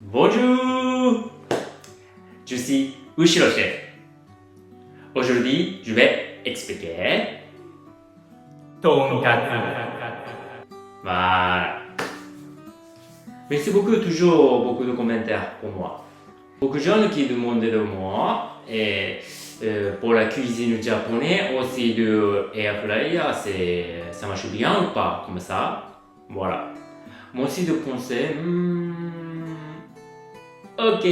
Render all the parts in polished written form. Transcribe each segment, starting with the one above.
Bonjour, je suis Ushiro Chef. Aujourd'hui, je vais expliquer tonkatsu. Voilà. Merci beaucoup, toujours beaucoup de commentaires pour moi. Beaucoup de gens qui demandaient de moi et pour la cuisine japonaise aussi de air fryer, ça marche bien ou pas comme ça. Voilà. Moi aussi de penser, ok.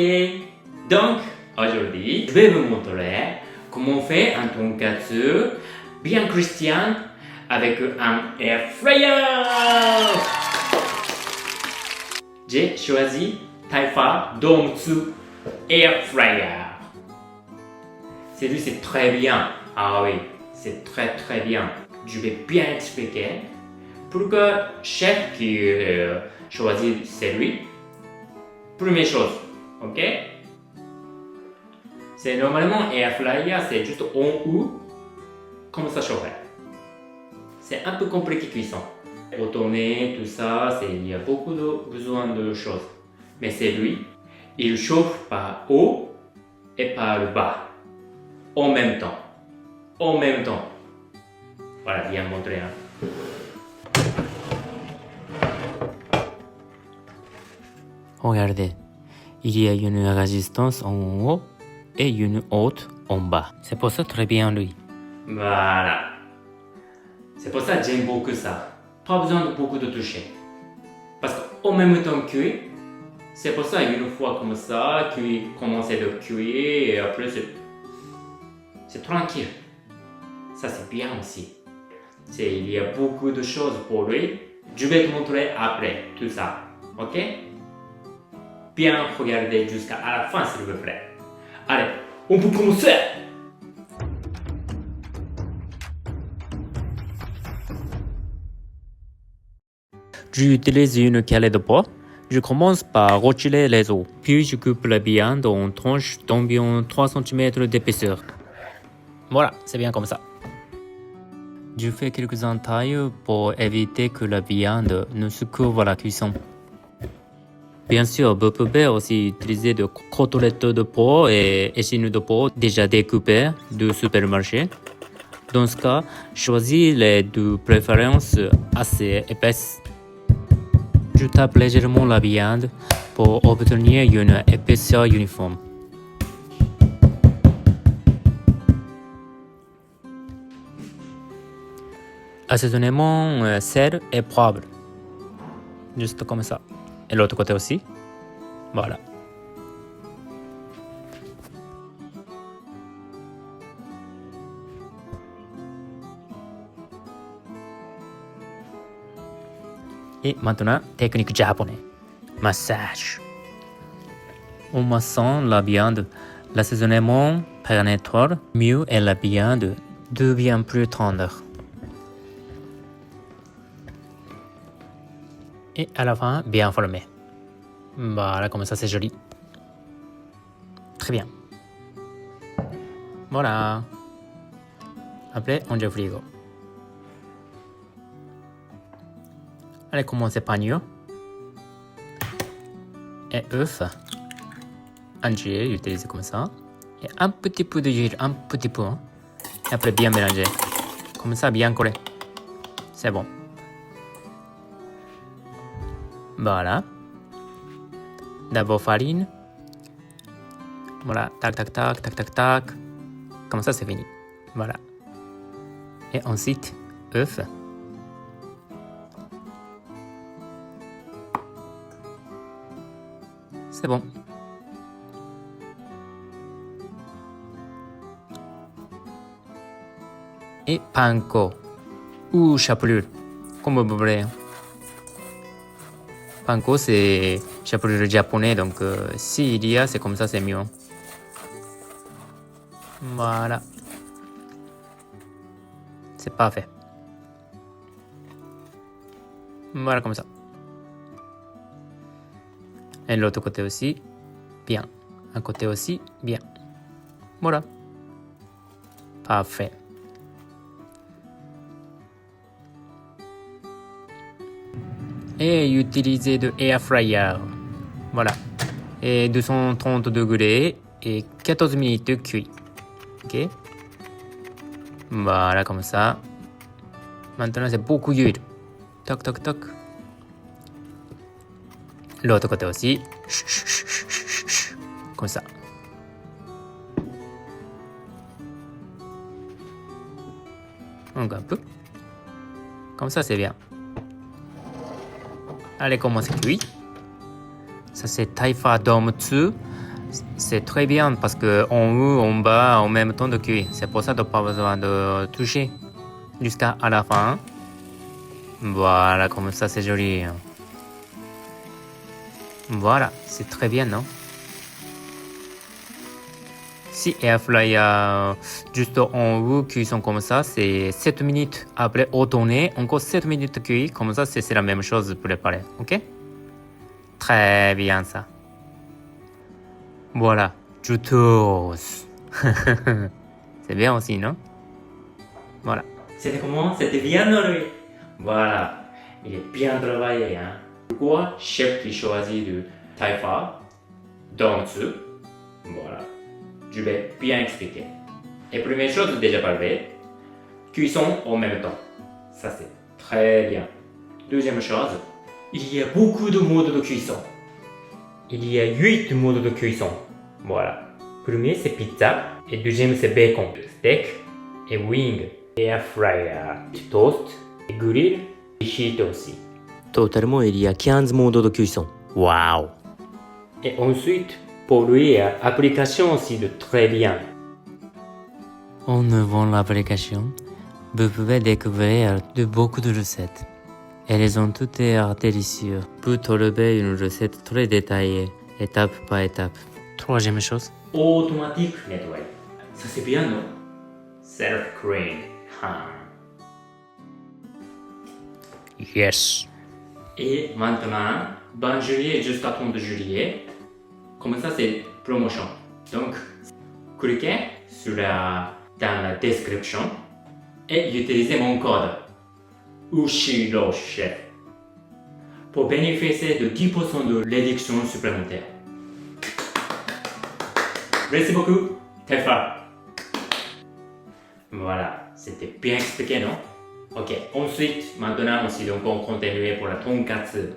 Donc aujourd'hui, je vais vous montrer comment on fait un tonkatsu bien chrétien avec un air fryer. J'ai choisi Taifa Domtsu Air Fryer. Celui c'est très bien. Ah oui, c'est très bien. Je vais bien expliquer pour que chef qui choisit celui. Première chose, ok? C'est normalement Air Fryer, c'est juste en haut, comme ça chauffe. C'est un peu compliqué cuisson. Retourner, tout ça, il y a beaucoup de besoin de choses. Mais c'est lui, il chauffe par haut et par le bas. En même temps. En même temps. Voilà, bien montré. Hein. Regardez, il y a une résistance en haut et une autre en bas. C'est pour ça très bien lui. Voilà. C'est pour ça que j'aime beaucoup ça. Pas besoin de beaucoup de toucher. Parce qu'en même temps cuit, c'est pour ça une fois comme ça, cuit, commencer de cuire et après c'est tranquille. Ça c'est bien aussi. Il y a beaucoup de choses pour lui. Je vais te montrer après tout ça. Ok? Bien regarder jusqu'à la fin s'il vous plaît. Allez, on peut commencer! J'utilise une calée de bois. Je commence par retirer les os. Puis je coupe la viande en tranches d'environ 3 cm d'épaisseur. Voilà, c'est bien comme ça. Je fais quelques entailles pour éviter que la viande ne se couvre à la cuisson. Bien sûr, vous pouvez aussi utiliser des côtelettes de porc et échines de porc déjà découpées du supermarché. Dans ce cas, choisis les de préférence assez épaisses. Je tape légèrement la viande pour obtenir une épaisseur uniforme. Assaisonnement, sel et poivre. Juste comme ça. Et l'autre côté aussi. Voilà. Et maintenant, technique japonaise. Massage. En massant la viande, l'assaisonnement pénètre mieux et la viande devient plus tendre. Et à la fin, bien formé. Voilà, comme ça, c'est joli. Très bien. Voilà. Après, on au frigo. Allez, commencez par pagne. Et œuf. Entier, utilisez comme ça. Et un petit peu d'huile, un petit peu. Hein. Et après, bien mélanger. Comme ça, bien collé. C'est bon. Voilà. D'abord farine. Voilà, tac, tac, tac, tac, tac, tac. Comme ça, c'est fini. Voilà. Et ensuite, œuf. C'est bon. Et panko ou chapelure, comme vous voulez. Panko, c'est chapelure japonais, donc s'il y a, c'est comme ça, c'est mieux. Voilà. C'est parfait. Voilà, comme ça. Et l'autre côté aussi, bien. Un côté aussi, bien. Voilà. Parfait. Et utiliser de air fryer. Voilà. Et 230 degrés et 14 minutes cuit. Ok. Voilà, comme ça. Maintenant, c'est beaucoup d'huile. Toc, toc, toc. L'autre côté aussi. Comme ça. Encore un peu. Comme ça, c'est bien. Allez, comment c'est cuit? Ça, c'est Taifa Dome 2. C'est très bien parce que en haut, en bas, en même temps de cuire. C'est pour ça qu'on n'a pas besoin de toucher jusqu'à la fin. Voilà, comme ça, c'est joli. Voilà, c'est très bien, non? Si air fryer juste en haut, cuisson comme ça, c'est 7 minutes. Après, retourner, encore 7 minutes cuit. Comme ça, c'est la même chose préparée. Ok? Très bien, ça. Voilà, je toast. C'est bien aussi, non? Voilà. C'était comment? C'était bien nourri. Voilà. Il est bien travaillé. Hein? Pourquoi chef qui choisit du Taifa Dome 2? Voilà. Je vais bien expliquer. Et première chose, déjà parlé, cuisson en même temps. Ça, c'est très bien. Deuxième chose, il y a beaucoup de modes de cuisson. Il y a 8 modes de cuisson. Voilà. Premier, c'est pizza. Et deuxième, c'est bacon, steak et wing. Air fryer, toast, et grill et heat aussi. Totalement, il y a 15 modes de cuisson. Waouh! Et ensuite, pour lui, application aussi de très bien. En ouvrant l'application, vous pouvez découvrir de beaucoup de recettes. Elles ont toutes l'air délicieuses. Vous trouver une recette très détaillée, étape par étape. Troisième chose, Automatique nettoyage. Ça c'est bien, non? Self-clean. yes. Et maintenant, 20 juillet jusqu'à 30 juillet, comme ça c'est promotion. Donc, cliquez dans la description et utilisez mon code Ushiro Chef pour bénéficier de 10% de réduction supplémentaire. Merci beaucoup, Tefa. Voilà, c'était bien expliqué, non? Ok, ensuite, maintenant aussi, donc on continue pour la tonkatsu.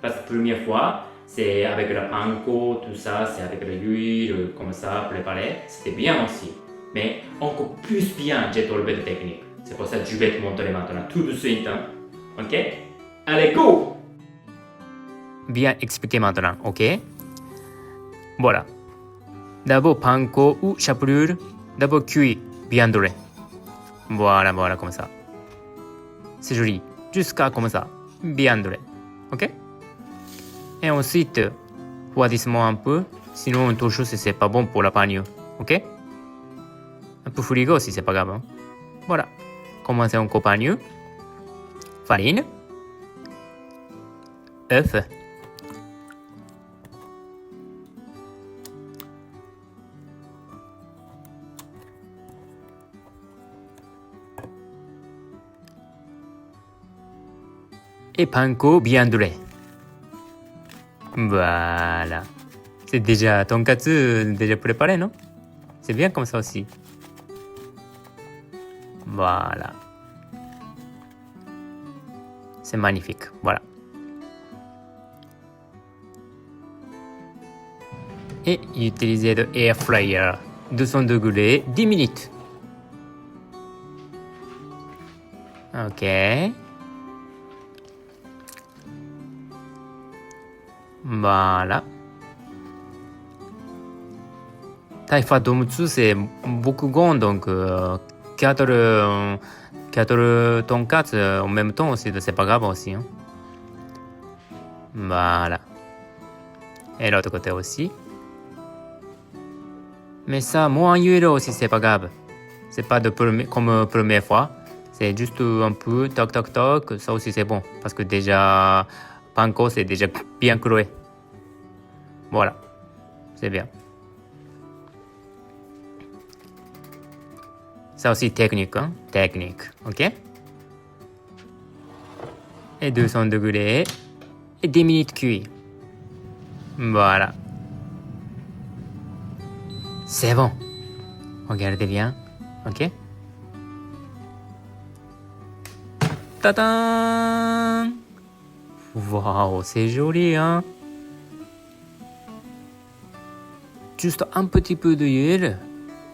Parce que première fois, c'est avec la panko, tout ça, c'est avec l'huile, comme ça, préparé. C'était bien aussi. Mais encore plus bien, j'ai trouvé de technique. C'est pour ça que je vais te montrer maintenant tout de suite. Hein? Ok? Allez, go! Bien expliqué maintenant, ok? Voilà. D'abord panko ou chapelure, d'abord cuit, bien doré. Voilà, voilà, comme ça. C'est joli. Jusqu'à comme ça. Bien doré. Ok? Et ensuite, refroidissement un peu. Sinon, une touche, c'est pas bon pour la panure. Ok? Un peu frigo aussi, c'est pas grave. Hein? Voilà. Commencez encore panure. Farine. Œuf. Et panko bien doré. Voilà. C'est déjà tonkatsu déjà préparé, non? C'est bien comme ça aussi. Voilà. C'est magnifique. Voilà. Et utiliser de air fryer 200 degrés 10 minutes. Ok. Voilà. Taifa Domutsu, c'est beaucoup grand, donc 4 tonkatsu en même temps aussi, c'est pas grave aussi. Hein. Voilà. Et l'autre côté aussi. Mais ça, moins d'huile aussi, c'est pas grave. C'est pas comme première fois. C'est juste un peu, toc toc toc, ça aussi c'est bon. Parce que déjà, panko c'est déjà bien cloué. Voilà. C'est bien. Ça aussi technique, hein? Technique, ok? Et 200 degrés, et 10 minutes cuit. Voilà. C'est bon. Regardez bien. Ok? Tadam! Waouh, c'est joli, hein? Juste un petit peu d'huile,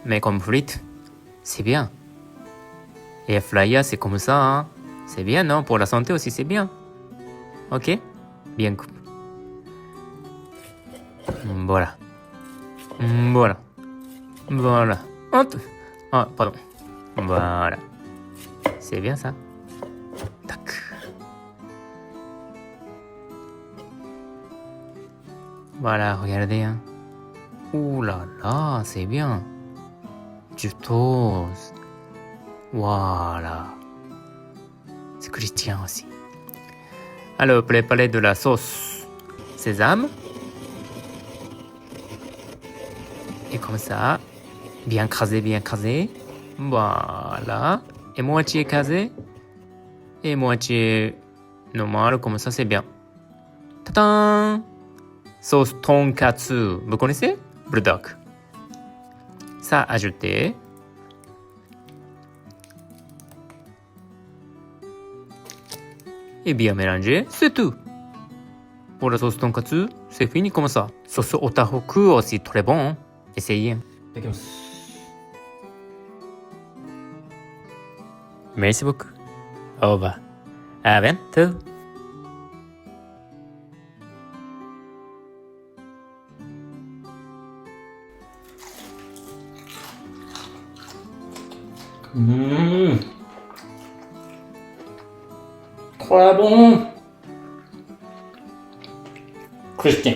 mais comme frite, c'est bien. Et fryer, c'est comme ça, hein? C'est bien, non? Pour la santé aussi, c'est bien. Ok? Bien coupé. Voilà. Voilà. Voilà. Ah, pardon. Voilà. C'est bien ça. Tac. Voilà, regardez, hein. Ouh là là, c'est bien. Du toast. Voilà. C'est Christian aussi. Alors, préparez de la sauce sésame. Et comme ça, bien crasé, bien crasé. Voilà. Et moitié écrasé. Et moitié normal, comme ça, c'est bien. Tadam! Sauce tonkatsu. Vous connaissez? Bulldog. Ça, ajoutez. Et bien mélanger, c'est tout. Pour la sauce tonkatsu, c'est fini comme ça. Sauce otahoku aussi très bon. Hein? Essayez. Merci beaucoup. Au revoir. À bientôt. Très bon. Christian.